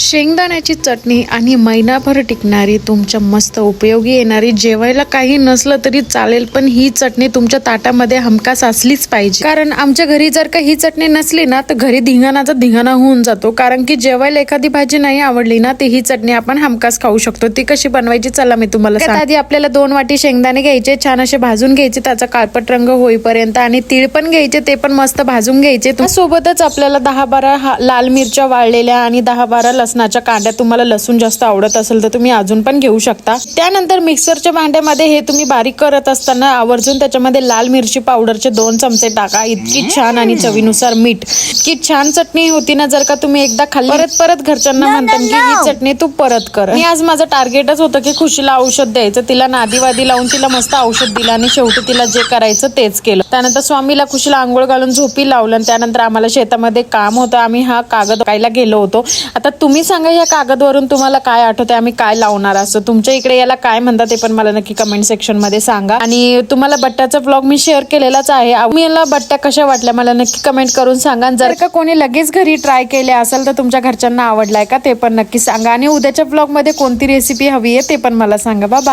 शेंगदाण्याची चटणी आणि महिनाभर टिकणारी, तुमच्या मस्त उपयोगी येणारी, जेवायला काही नसलं तरी चालेल पण ही चटणी तुमच्या ताटामध्ये हमखास असलीच पाहिजे. कारण आमच्या घरी जर का ही चटणी नसली ना तर घरी धिंगाणाचा धिंगाणा होऊन जातो. कारण की जेवायला एखादी भाजी नाही आवडली ना, ती ही चटणी आपण हमखास खाऊ शकतो. ती कशी बनवायची चला मी तुम्हाला सांगते. आधी आपल्याला 2 वाटी शेंगदाणे घ्यायचे, छान असे भाजून घ्यायचे त्याचा काळपट रंग होईपर्यंत, आणि तीळ पण घ्यायचे, ते पण मस्त भाजून घ्यायचे. सोबतच आपल्याला 10-12 लाल मिरच्या वाळलेल्या आणि 10-12 लसणाच्या कांड्या. तुम्हाला लसूण जास्त आवडत असेल तर तुम्ही अजून पण घेऊ शकता. त्यानंतर मिक्सरच्या भांड्यामध्ये हे तुम्ही बारीक करत असताना आवर्जून त्याच्यामध्ये लाल मिरची पावडरचे 2 चमचे टाका. इतकी छान आणि चवीनुसार मीठ. इतकी छान चटणी होती ना, जर का तुम्ही एकदा खाल्ली परत घरच्यांना म्हणतात की ही चटणी तू परत कर. मी आज माझं टार्गेटच होतं की खुशीला औषध द्यायचं. तिला नादीवादी लावून तिला मस्त औषध दिलं आणि शेवटी तिला जे करायचं तेच केलं. त्यानंतर स्वामीला खुशीला आंघोळ घालून झोपी लावलं. त्यानंतर आम्हाला शेतामध्ये काम होतं, आम्ही हा कागद कायला गेलो होतो. आता तुम्ही सांगा या कागदवरून तुम्हाला काय आठवते, आम्ही काय लावणार असं. तुमच्या इकडे याला काय म्हणतात ते पण मला नक्की कमेंट सेक्शन मध्ये सांगा. आणि तुम्हाला बट्ट्याचा ब्लॉग मी शेअर केलेलाच आहे. मला बट्ट्या कशा वाटल्या मला नक्की कमेंट करून सांगा. जर का कोणी लगेच घरी ट्राय केले असेल तर तुमच्या घरच्यांना आवडलाय का ते पण नक्की सांगा. आणि उद्याच्या ब्लॉग मध्ये कोणती रेसिपी हवी आहे ते पण मला सांगा. बाबा.